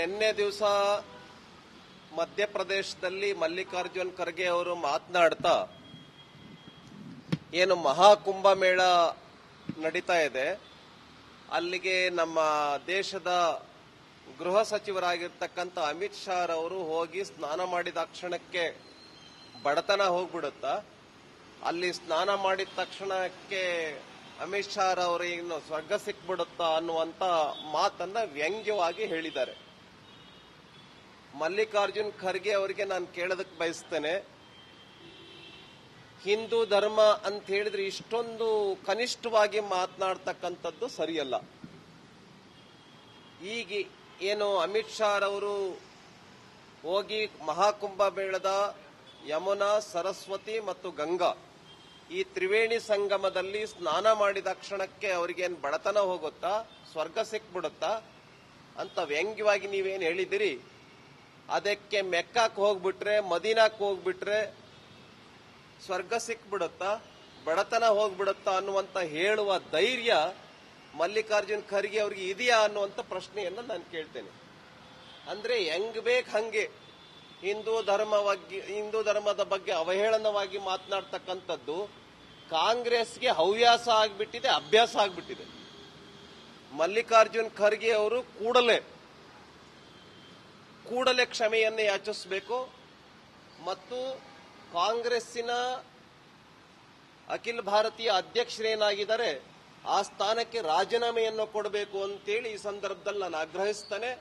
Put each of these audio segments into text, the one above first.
ನಿನ್ನೆ ದಿವಸ ಮಧ್ಯಪ್ರದೇಶದಲ್ಲಿ ಮಲ್ಲಿಕಾರ್ಜುನ್ ಖರ್ಗೆ ಅವರು ಮಾತನಾಡ್ತಾ ಏನು ಮಹಾಕುಂಭಮೇಳ ನಡೀತಾ ಇದೆ, ಅಲ್ಲಿಗೆ ನಮ್ಮ ದೇಶದ ಗೃಹ ಸಚಿವರಾಗಿರ್ತಕ್ಕಂಥ ಅಮಿತ್ ಶಾ ಅವರು ಹೋಗಿ ಸ್ನಾನ ಮಾಡಿದ ಕ್ಷಣಕ್ಕೆ ಬಡತನ ಹೋಗ್ಬಿಡುತ್ತಾ, ಅಲ್ಲಿ ಸ್ನಾನ ಮಾಡಿದ ತಕ್ಷಣಕ್ಕೆ ಅಮಿತ್ ಶಾ ಅವರಿಗೆ ಇನ್ನು ಸ್ವರ್ಗ ಸಿಕ್ಬಿಡುತ್ತಾ ಅನ್ನುವಂತ ಮಾತನ್ನ ವ್ಯಂಗ್ಯವಾಗಿ ಹೇಳಿದ್ದಾರೆ. ಮಲ್ಲಿಕಾರ್ಜುನ್ ಖರ್ಗೆ ಅವರಿಗೆ ನಾನು ಕೇಳೋದಕ್ಕೆ ಬಯಸ್ತೇನೆ, ಹಿಂದೂ ಧರ್ಮ ಅಂತ ಹೇಳಿದ್ರೆ ಇಷ್ಟೊಂದು ಕನಿಷ್ಠವಾಗಿ ಮಾತನಾಡ್ತಕ್ಕಂಥದ್ದು ಸರಿಯಲ್ಲ. ಈಗ ಏನು ಅಮಿತ್ ಶಾ ಅವರು ಹೋಗಿ ಮಹಾಕುಂಭ ಮೇಳದ ಯಮುನಾ, ಸರಸ್ವತಿ ಮತ್ತು ಗಂಗಾ ಈ ತ್ರಿವೇಣಿ ಸಂಗಮದಲ್ಲಿ ಸ್ನಾನ ಮಾಡಿದ ಕ್ಷಣಕ್ಕೆ ಅವ್ರಿಗೇನು ಬಡತನ ಹೋಗುತ್ತಾ, ಸ್ವರ್ಗ ಸಿಕ್ಬಿಡುತ್ತಾ ಅಂತ ವ್ಯಂಗ್ಯವಾಗಿ ನೀವೇನು ಹೇಳಿದಿರಿ, ಅದಕ್ಕೆ ಮೆಕ್ಕಾಕ್ ಹೋಗ್ಬಿಟ್ರೆ, ಮದೀನಾಕ್ ಹೋಗ್ಬಿಟ್ರೆ ಸ್ವರ್ಗ ಸಿಕ್ಬಿಡುತ್ತಾ, ಬಡತನ ಹೋಗ್ಬಿಡುತ್ತಾ ಅನ್ನುವಂತ ಹೇಳುವ ಧೈರ್ಯ ಮಲ್ಲಿಕಾರ್ಜುನ್ ಖರ್ಗೆ ಅವ್ರಿಗೆ ಇದೆಯಾ ಅನ್ನುವಂತ ಪ್ರಶ್ನೆಯನ್ನ ನಾನು ಕೇಳ್ತೇನೆ. ಅಂದ್ರೆ ಹೆಂಗ್ ಬೇಕು ಹಂಗೆ ಹಿಂದೂ ಧರ್ಮದ ಬಗ್ಗೆ ಅವಹೇಳನವಾಗಿ ಮಾತನಾಡ್ತಕ್ಕಂಥದ್ದು ಕಾಂಗ್ರೆಸ್ಗೆ ಹವ್ಯಾಸ ಆಗ್ಬಿಟ್ಟಿದೆ, ಅಭ್ಯಾಸ ಆಗ್ಬಿಟ್ಟಿದೆ. ಮಲ್ಲಿಕಾರ್ಜುನ್ ಖರ್ಗೆ ಅವರು ಕೂಡಲೇ ಕ್ಷಮೆಯನ್ನು ಯಾಚಿಸಬೇಕು ಮತ್ತು ಕಾಂಗ್ರೆಸ್ಸಿನ ಅಖಿಲ ಭಾರತೀಯ ಅಧ್ಯಕ್ಷರೇನಾಗಿದ್ದಾರೆ ಆ ಸ್ಥಾನಕ್ಕೆ ರಾಜೀನಾಮೆಯನ್ನು ಕೊಡಬೇಕು ಅಂತೇಳಿ ಈ ಸಂದರ್ಭದಲ್ಲಿ ನಾನು ಆಗ್ರಹಿಸ್ತೇನೆ.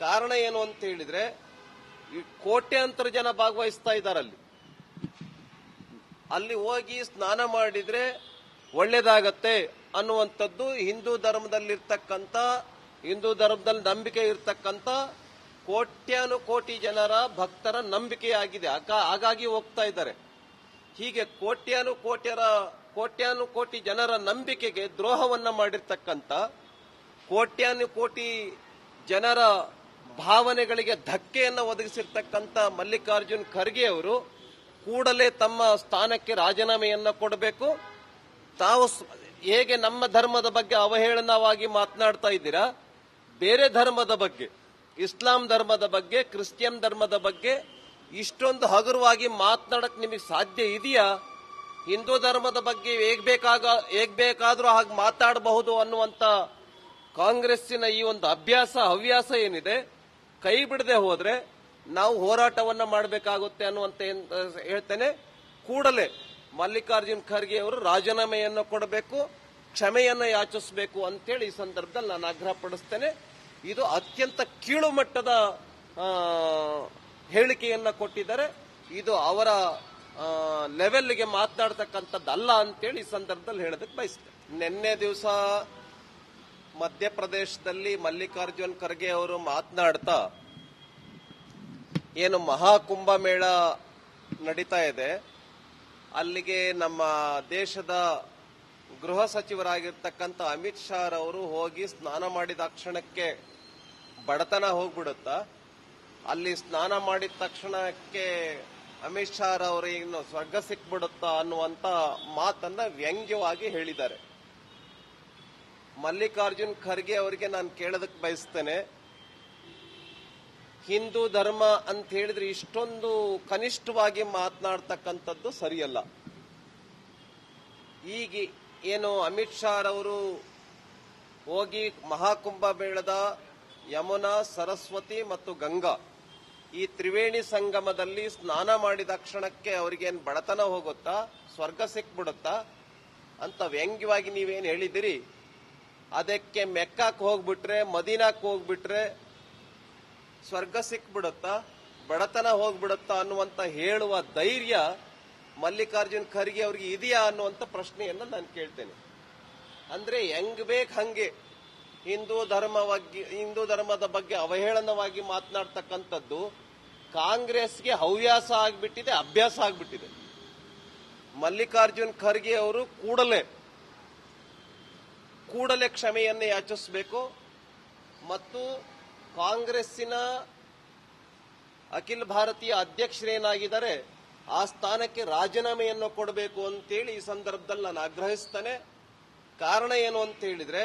ಕಾರಣ ಏನು ಅಂತ ಹೇಳಿದ್ರೆ, ಈ ಕೋಟ್ಯಾಂತರ ಜನ ಭಾಗವಹಿಸ್ತಾ ಇದ್ದಾರೆ. ಅಲ್ಲಿ ಹೋಗಿ ಸ್ನಾನ ಮಾಡಿದ್ರೆ ಒಳ್ಳೇದಾಗತ್ತೆ ಅನ್ನುವಂಥದ್ದು ಹಿಂದೂ ಧರ್ಮದಲ್ಲಿ ನಂಬಿಕೆ ಇರ್ತಕ್ಕಂಥ ಕೋಟ್ಯಾನುಕೋಟಿ ಜನರ ಭಕ್ತರ ನಂಬಿಕೆಯಾಗಿದೆ. ಹಾಗಾಗಿ ಹೋಗ್ತಾ ಇದ್ದಾರೆ. ಹೀಗೆ ಕೋಟ್ಯಾನುಕೋಟಿ ಜನರ ನಂಬಿಕೆಗೆ ದ್ರೋಹವನ್ನ ಮಾಡಿರ್ತಕ್ಕಂಥ, ಕೋಟ್ಯಾನುಕೋಟಿ ಜನರ ಭಾವನೆಗಳಿಗೆ ಧಕ್ಕೆಯನ್ನು ಒದಗಿಸಿರ್ತಕ್ಕಂಥ ಮಲ್ಲಿಕಾರ್ಜುನ್ ಖರ್ಗೆ ಅವರು ಕೂಡಲೇ ತಮ್ಮ ಸ್ಥಾನಕ್ಕೆ ರಾಜೀನಾಮೆಯನ್ನ ಕೊಡಬೇಕು. ತಾವು ಹೇಗೆ ನಮ್ಮ ಧರ್ಮದ ಬಗ್ಗೆ ಅವಹೇಳನವಾಗಿ ಮಾತನಾಡ್ತಾ ಇದ್ದೀರಾ, ಬೇರೆ ಧರ್ಮದ ಬಗ್ಗೆ, ಇಸ್ಲಾಂ ಧರ್ಮದ ಬಗ್ಗೆ, ಕ್ರಿಶ್ಚಿಯನ್ ಧರ್ಮದ ಬಗ್ಗೆ ಇಷ್ಟೊಂದು ಹಗುರವಾಗಿ ಮಾತನಾಡಕ್ ನಿಮಗೆ ಸಾಧ್ಯ ಇದೆಯಾ? ಹಿಂದೂ ಧರ್ಮದ ಬಗ್ಗೆ ಹೇಗ್ ಬೇಕಾದ್ರೂ ಹಾಗೆ ಮಾತಾಡಬಹುದು ಅನ್ನುವಂತ ಕಾಂಗ್ರೆಸ್ಸಿನ ಈ ಒಂದು ಹವ್ಯಾಸ ಏನಿದೆ, ಕೈ ಬಿಡದೆ ಹೋದ್ರೆ ನಾವು ಹೋರಾಟವನ್ನ ಮಾಡಬೇಕಾಗುತ್ತೆ ಅನ್ನುವಂತ ಹೇಳ್ತೇನೆ. ಕೂಡಲೇ ಮಲ್ಲಿಕಾರ್ಜುನ್ ಖರ್ಗೆ ಅವರು ರಾಜೀನಾಮೆಯನ್ನು ಕೊಡಬೇಕು, ಕ್ಷಮೆಯನ್ನು ಯಾಚಿಸಬೇಕು ಅಂತೇಳಿ ಈ ಸಂದರ್ಭದಲ್ಲಿ ನಾನು ಆಗ್ರಹ ಪಡಿಸ್ತೇನೆ. ಇದು ಅತ್ಯಂತ ಕೀಳು ಮಟ್ಟದ ಹೇಳಿಕೆಯನ್ನ ಕೊಟ್ಟಿದ್ದಾರೆ. ಇದು ಅವರ ಲೆವೆಲ್ಗೆ ಮಾತನಾಡತಕ್ಕಂಥದ್ದಲ್ಲ ಅಂತೇಳಿ ಈ ಸಂದರ್ಭದಲ್ಲಿ ಹೇಳೋದಕ್ಕೆ ಬಯಸ್ತೇನೆ. ನಿನ್ನೆ ದಿವಸ ಮಧ್ಯಪ್ರದೇಶದಲ್ಲಿ ಮಲ್ಲಿಕಾರ್ಜುನ್ ಖರ್ಗೆ ಅವರು ಮಾತನಾಡ್ತಾ ಏನು ಮಹಾಕುಂಭಮೇಳ ನಡೀತಾ ಇದೆ, ಅಲ್ಲಿಗೆ ನಮ್ಮ ದೇಶದ ಗೃಹ ಸಚಿವರಾಗಿರ್ತಕ್ಕಂಥ ಅಮಿತ್ ಶಾ ಅವರು ಹೋಗಿ ಸ್ನಾನ ಮಾಡಿದ ಕ್ಷಣಕ್ಕೆ ಬಡತನ ಹೋಗ್ಬಿಡುತ್ತಾ, ಅಲ್ಲಿ ಸ್ನಾನ ಮಾಡಿದ ತಕ್ಷಣಕ್ಕೆ ಅಮಿತ್ ಶಾ ಅವರಿಗೆ ಇನ್ನು ಸ್ವರ್ಗ ಸಿಕ್ಬಿಡುತ್ತಾ ಅನ್ನುವಂತ ಮಾತನ್ನ ವ್ಯಂಗ್ಯವಾಗಿ ಹೇಳಿದ್ದಾರೆ. ಮಲ್ಲಿಕಾರ್ಜುನ್ ಖರ್ಗೆ ಅವರಿಗೆ ನಾನು ಕೇಳೋದಕ್ಕೆ ಬಯಸ್ತೇನೆ, ಹಿಂದೂ ಧರ್ಮ ಅಂತ ಹೇಳಿದ್ರೆ ಇಷ್ಟೊಂದು ಕನಿಷ್ಠವಾಗಿ ಮಾತನಾಡ್ತಕ್ಕಂಥದ್ದು ಸರಿಯಲ್ಲ. ಈಗ ಏನು ಅಮಿತ್ ಶಾ ಅವರು ಹೋಗಿ ಮಹಾಕುಂಭ ಮೇಳದ ಯಮುನಾ, ಸರಸ್ವತಿ ಮತ್ತು ಗಂಗಾ ಈ ತ್ರಿವೇಣಿ ಸಂಗಮದಲ್ಲಿ ಸ್ನಾನ ಮಾಡಿದ ಕ್ಷಣಕ್ಕೆ ಅವ್ರಿಗೇನು ಬಡತನ ಹೋಗುತ್ತಾ, ಸ್ವರ್ಗ ಸಿಕ್ಬಿಡುತ್ತಾ ಅಂತ ವ್ಯಂಗ್ಯವಾಗಿ ನೀವೇನು ಹೇಳಿದಿರಿ, ಅದಕ್ಕೆ ಮೆಕ್ಕಾಕ್ ಹೋಗ್ಬಿಟ್ರೆ, ಮದೀನಾಕ್ ಹೋಗ್ಬಿಟ್ರೆ ಸ್ವರ್ಗ ಸಿಕ್ಬಿಡುತ್ತಾ, ಬಡತನ ಹೋಗ್ಬಿಡುತ್ತಾ ಅನ್ನುವಂತ ಹೇಳುವ ಧೈರ್ಯ ಮಲ್ಲಿಕಾರ್ಜುನ್ ಖರ್ಗೆ ಅವ್ರಿಗೆ ಇದೆಯಾ ಅನ್ನುವಂತ ಪ್ರಶ್ನೆಯನ್ನ ನಾನು ಕೇಳ್ತೇನೆ. ಅಂದ್ರೆ ಹೆಂಗ್ ಬೇಕು ಹಂಗೆ ಹಿಂದೂ ಧರ್ಮದ ಬಗ್ಗೆ ಅವಹೇಳನವಾಗಿ ಮಾತನಾಡ್ತಕ್ಕಂಥದ್ದು ಕಾಂಗ್ರೆಸ್ಗೆ ಹವ್ಯಾಸ ಆಗ್ಬಿಟ್ಟಿದೆ, ಅಭ್ಯಾಸ ಆಗ್ಬಿಟ್ಟಿದೆ. ಮಲ್ಲಿಕಾರ್ಜುನ್ ಖರ್ಗೆ ಅವರು ಕೂಡಲೇ ಕ್ಷಮೆಯನ್ನು ಯಾಚಿಸಬೇಕು ಮತ್ತು ಕಾಂಗ್ರೆಸ್ಸಿನ ಅಖಿಲ ಭಾರತೀಯ ಅಧ್ಯಕ್ಷರೇನಾಗಿದ್ದಾರೆ ಆ ಸ್ಥಾನಕ್ಕೆ ರಾಜೀನಾಮೆಯನ್ನು ಕೊಡಬೇಕು ಅಂತೇಳಿ ಈ ಸಂದರ್ಭದಲ್ಲಿ ನಾನು ಆಗ್ರಹಿಸ್ತೇನೆ. ಕಾರಣ ಏನು ಅಂತ ಹೇಳಿದ್ರೆ,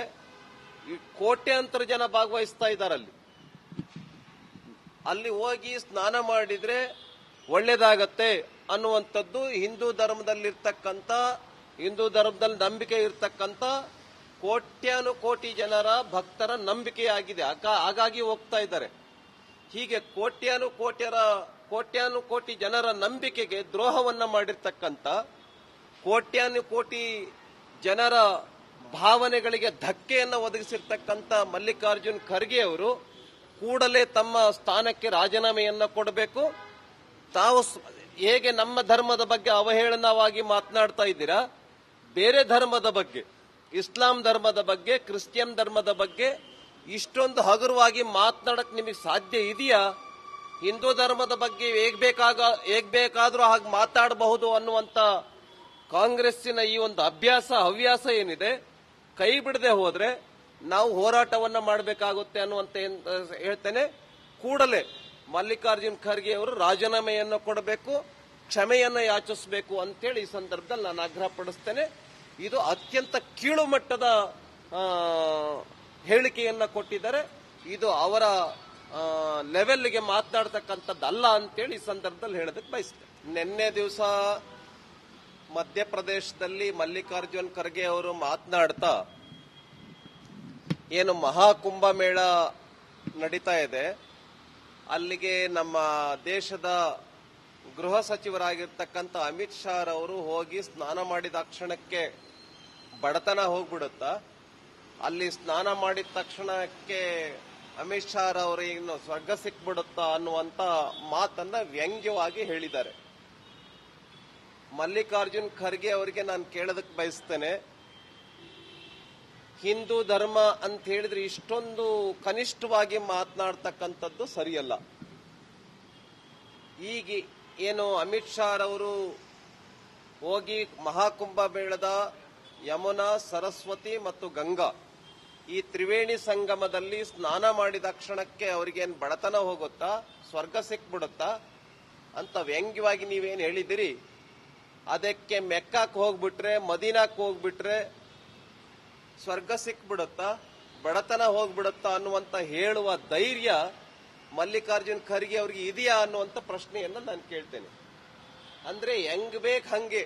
ಈ ಕೋಟ್ಯಾಂತರ ಜನ ಭಾಗವಹಿಸ್ತಾ ಇದ್ದಾರೆ. ಅಲ್ಲಿ ಹೋಗಿ ಸ್ನಾನ ಮಾಡಿದ್ರೆ ಒಳ್ಳೇದಾಗತ್ತೆ ಅನ್ನುವಂಥದ್ದು ಹಿಂದೂ ಧರ್ಮದಲ್ಲಿ ನಂಬಿಕೆ ಇರ್ತಕ್ಕಂಥ ಕೋಟ್ಯಾನುಕೋಟಿ ಜನರ ಭಕ್ತರ ನಂಬಿಕೆಯಾಗಿದೆ. ಹಾಗಾಗಿ ಹೋಗ್ತಾ ಇದ್ದಾರೆ. ಹೀಗೆ ಕೋಟ್ಯಾನುಕೋಟಿ ಜನರ ನಂಬಿಕೆಗೆ ದ್ರೋಹವನ್ನ ಮಾಡಿರ್ತಕ್ಕಂಥ ಕೋಟ್ಯಾನುಕೋಟಿ ಜನರ ಭಾವನೆಗಳಿಗೆ ಧಕ್ಕೆಯನ್ನು ಒದಗಿಸಿರ್ತಕ್ಕಂಥ ಮಲ್ಲಿಕಾರ್ಜುನ್ ಖರ್ಗೆ ಅವರು ಕೂಡಲೇ ತಮ್ಮ ಸ್ಥಾನಕ್ಕೆ ರಾಜೀನಾಮೆಯನ್ನ ಕೊಡಬೇಕು. ತಾವು ಹೇಗೆ ನಮ್ಮ ಧರ್ಮದ ಬಗ್ಗೆ ಅವಹೇಳನವಾಗಿ ಮಾತನಾಡ್ತಾ ಇದ್ದೀರಾ, ಬೇರೆ ಧರ್ಮದ ಬಗ್ಗೆ, ಇಸ್ಲಾಂ ಧರ್ಮದ ಬಗ್ಗೆ, ಕ್ರಿಶ್ಚಿಯನ್ ಧರ್ಮದ ಬಗ್ಗೆ ಇಷ್ಟೊಂದು ಹಗುರವಾಗಿ ಮಾತನಾಡಕ್ ನಿಮಗೆ ಸಾಧ್ಯ ಇದೆಯಾ? ಹಿಂದೂ ಧರ್ಮದ ಬಗ್ಗೆ ಹೇಗ್ ಬೇಕಾದ್ರೂ ಹಾಗೆ ಮಾತಾಡಬಹುದು ಅನ್ನುವಂತ ಕಾಂಗ್ರೆಸ್ಸಿನ ಈ ಒಂದು ಹವ್ಯಾಸ ಏನಿದೆ, ಕೈ ಬಿಡದೆ ಹೋದ್ರೆ ನಾವು ಹೋರಾಟವನ್ನ ಮಾಡಬೇಕಾಗುತ್ತೆ ಅನ್ನುವಂತ ಹೇಳ್ತೇನೆ. ಕೂಡಲೇ ಮಲ್ಲಿಕಾರ್ಜುನ್ ಖರ್ಗೆ ಅವರು ರಾಜೀನಾಮೆಯನ್ನು ಕೊಡಬೇಕು, ಕ್ಷಮೆಯನ್ನ ಯಾಚಿಸಬೇಕು ಅಂತೇಳಿ ಈ ಸಂದರ್ಭದಲ್ಲಿ ನಾನು ಆಗ್ರಹ ಪಡಿಸ್ತೇನೆ. ಇದು ಅತ್ಯಂತ ಕೀಳು ಮಟ್ಟದ ಹೇಳಿಕೆಯನ್ನ ಕೊಟ್ಟಿದ್ದಾರೆ. ಇದು ಅವರ ಲೆವೆಲ್ಗೆ ಮಾತನಾಡತಕ್ಕಂಥದ್ದಲ್ಲ ಅಂತೇಳಿ ಈ ಸಂದರ್ಭದಲ್ಲಿ ಹೇಳೋದಕ್ಕೆ ಬಯಸ್ತೇನೆ. ನಿನ್ನೆ ದಿವಸ ಮಧ್ಯಪ್ರದೇಶದಲ್ಲಿ ಮಲ್ಲಿಕಾರ್ಜುನ್ ಖರ್ಗೆ ಅವರು ಮಾತನಾಡ್ತಾ ಏನು ಮಹಾಕುಂಭಮೇಳ ನಡೀತಾ ಇದೆ, ಅಲ್ಲಿಗೆ ನಮ್ಮ ದೇಶದ ಗೃಹ ಸಚಿವರಾಗಿರ್ತಕ್ಕಂಥ ಅಮಿತ್ ಶಾ ಅವರು ಹೋಗಿ ಸ್ನಾನ ಮಾಡಿದ ಕ್ಷಣಕ್ಕೆ ಬಡತನ ಹೋಗ್ಬಿಡುತ್ತಾ, ಅಲ್ಲಿ ಸ್ನಾನ ಮಾಡಿದ ತಕ್ಷಣಕ್ಕೆ ಅಮಿತ್ ಶಾ ಅವರಿಗೆ ಇನ್ನು ಸ್ವರ್ಗ ಸಿಕ್ಬಿಡುತ್ತಾ ಅನ್ನುವಂತ ಮಾತನ್ನ ವ್ಯಂಗ್ಯವಾಗಿ ಹೇಳಿದ್ದಾರೆ. ಮಲ್ಲಿಕಾರ್ಜುನ್ ಖರ್ಗೆ ಅವರಿಗೆ ನಾನು ಕೇಳೋದಕ್ಕೆ ಬಯಸ್ತೇನೆ, ಹಿಂದೂ ಧರ್ಮ ಅಂತ ಹೇಳಿದ್ರೆ ಇಷ್ಟೊಂದು ಕನಿಷ್ಠವಾಗಿ ಮಾತನಾಡ್ತಕ್ಕಂಥದ್ದು ಸರಿಯಲ್ಲ. ಈಗ ಏನು ಅಮಿತ್ ಶಾ ಅವರು ಹೋಗಿ ಮಹಾಕುಂಭಮೇಳದ ಯಮುನಾ, ಸರಸ್ವತಿ ಮತ್ತು ಗಂಗಾ ಈ ತ್ರಿವೇಣಿ ಸಂಗಮದಲ್ಲಿ ಸ್ನಾನ ಮಾಡಿದ ಕ್ಷಣಕ್ಕೆ ಅವ್ರಿಗೇನು ಬಡತನ ಹೋಗುತ್ತಾ, ಸ್ವರ್ಗ ಸಿಕ್ಬಿಡುತ್ತಾ ಅಂತ ವ್ಯಂಗ್ಯವಾಗಿ ನೀವೇನು ಹೇಳಿದಿರಿ, ಅದಕ್ಕೆ ಮೆಕ್ಕಾಕ್ ಹೋಗ್ಬಿಟ್ರೆ, ಮದೀನಾಕ್ ಹೋಗ್ಬಿಟ್ರೆ ಸ್ವರ್ಗ ಸಿಕ್ಬಿಡುತ್ತಾ, ಬಡತನ ಹೋಗ್ಬಿಡುತ್ತಾ ಅನ್ನುವಂತ ಹೇಳುವ ಧೈರ್ಯ ಮಲ್ಲಿಕಾರ್ಜುನ್ ಖರ್ಗೆ ಅವರಿಗೆ ಇದೆಯಾ ಅನ್ನುವಂತ ಪ್ರಶ್ನೆಯನ್ನ ನಾನು ಕೇಳ್ತೇನೆ. ಅಂದ್ರೆ ಹೆಂಗ್ ಬೇಕು ಹಂಗೆ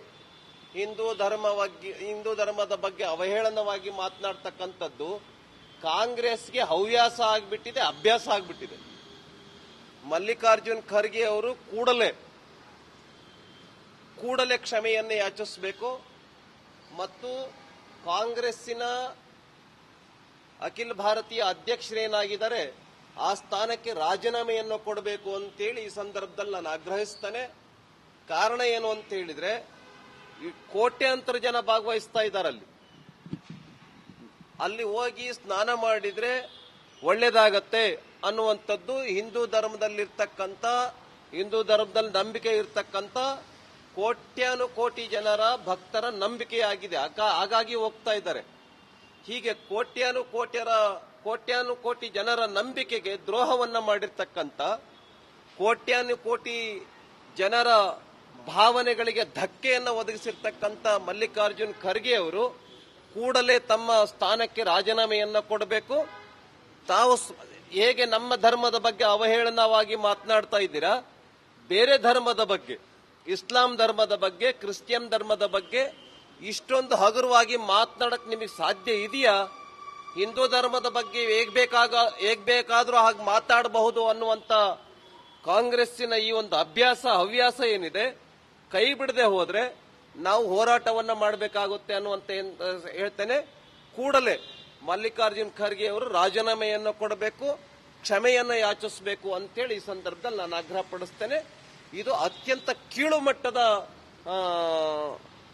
ಹಿಂದೂ ಧರ್ಮದ ಬಗ್ಗೆ ಅವಹೇಳನವಾಗಿ ಮಾತನಾಡ್ತಕ್ಕಂಥದ್ದು ಕಾಂಗ್ರೆಸ್ಗೆ ಹವ್ಯಾಸ ಆಗ್ಬಿಟ್ಟಿದೆ, ಅಭ್ಯಾಸ ಆಗ್ಬಿಟ್ಟಿದೆ. ಮಲ್ಲಿಕಾರ್ಜುನ್ ಖರ್ಗೆ ಅವರು ಕೂಡಲೇ ಕ್ಷಮೆಯನ್ನೇ ಯಾಚಿಸಬೇಕು ಮತ್ತು ಕಾಂಗ್ರೆಸ್ಸಿನ ಅಖಿಲ ಭಾರತೀಯ ಅಧ್ಯಕ್ಷರೇನಾಗಿದ್ದಾರೆ ಆ ಸ್ಥಾನಕ್ಕೆ ರಾಜೀನಾಮೆಯನ್ನು ಕೊಡಬೇಕು ಅಂತೇಳಿ ಈ ಸಂದರ್ಭದಲ್ಲಿ ನಾನು ಆಗ್ರಹಿಸ್ತೇನೆ. ಕಾರಣ ಏನು ಅಂತ ಹೇಳಿದ್ರೆ, ಈ ಕೋಟ್ಯಾಂತರ ಜನ ಭಾಗವಹಿಸ್ತಾ ಇದ್ದಾರೆ. ಅಲ್ಲಿ ಹೋಗಿ ಸ್ನಾನ ಮಾಡಿದ್ರೆ ಒಳ್ಳೇದಾಗತ್ತೆ ಅನ್ನುವಂಥದ್ದು ಹಿಂದೂ ಧರ್ಮದಲ್ಲಿ ನಂಬಿಕೆ ಇರ್ತಕ್ಕಂಥ ಕೋಟ್ಯಾನುಕೋಟಿ ಜನರ ಭಕ್ತರ ನಂಬಿಕೆಯಾಗಿದೆ. ಹಾಗಾಗಿ ಹೋಗ್ತಾ ಇದ್ದಾರೆ. ಹೀಗೆ ಕೋಟ್ಯಾನುಕೋಟಿ ಜನರ ನಂಬಿಕೆಗೆ ದ್ರೋಹವನ್ನ ಮಾಡಿರ್ತಕ್ಕಂಥ ಕೋಟ್ಯಾನುಕೋಟಿ ಜನರ ಭಾವನೆಗಳಿಗೆ ಧಕ್ಕೆಯನ್ನು ಒದಗಿಸಿರ್ತಕ್ಕಂಥ ಮಲ್ಲಿಕಾರ್ಜುನ್ ಖರ್ಗೆ ಅವರು ಕೂಡಲೇ ತಮ್ಮ ಸ್ಥಾನಕ್ಕೆ ರಾಜೀನಾಮೆಯನ್ನ ಕೊಡಬೇಕು. ತಾವು ಹೇಗೆ ನಮ್ಮ ಧರ್ಮದ ಬಗ್ಗೆ ಅವಹೇಳನವಾಗಿ ಮಾತನಾಡ್ತಾ ಇದ್ದೀರಾ, ಬೇರೆ ಧರ್ಮದ ಬಗ್ಗೆ, ಇಸ್ಲಾಂ ಧರ್ಮದ ಬಗ್ಗೆ, ಕ್ರಿಶ್ಚಿಯನ್ ಧರ್ಮದ ಬಗ್ಗೆ ಇಷ್ಟೊಂದು ಹಗುರವಾಗಿ ಮಾತನಾಡಕ್ ನಿಮಗೆ ಸಾಧ್ಯ ಇದೆಯಾ? ಹಿಂದೂ ಧರ್ಮದ ಬಗ್ಗೆ ಹೇಗ್ ಬೇಕಾದ್ರೂ ಹಾಗೆ ಮಾತಾಡಬಹುದು ಅನ್ನುವಂತ ಕಾಂಗ್ರೆಸ್ಸಿನ ಈ ಒಂದು ಹವ್ಯಾಸ ಏನಿದೆ, ಕೈ ಬಿಡದೆ ಹೋದ್ರೆ ನಾವು ಹೋರಾಟವನ್ನ ಮಾಡಬೇಕಾಗುತ್ತೆ ಅನ್ನುವಂತ ಹೇಳ್ತೇನೆ. ಕೂಡಲೇ ಮಲ್ಲಿಕಾರ್ಜುನ್ ಖರ್ಗೆ ಅವರು ರಾಜೀನಾಮೆಯನ್ನು ಕೊಡಬೇಕು, ಕ್ಷಮೆಯನ್ನ ಯಾಚಿಸಬೇಕು ಅಂತೇಳಿ ಈ ಸಂದರ್ಭದಲ್ಲಿ ನಾನು ಆಗ್ರಹ ಪಡಿಸ್ತೇನೆ. ಇದು ಅತ್ಯಂತ ಕೀಳು ಮಟ್ಟದ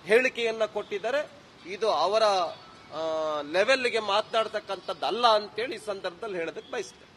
ಹೇಳಿಕೆಯನ್ನ ಕೊಟ್ಟಿದ್ದಾರೆ. ಇದು ಅವರ ಲೆವೆಲ್ಗೆ ಮಾತನಾಡತಕ್ಕಂಥದ್ದಲ್ಲ ಅಂತೇಳಿ ಈ ಸಂದರ್ಭದಲ್ಲಿ ಹೇಳೋದಕ್ಕೆ ಬಯಸ್ತೇನೆ.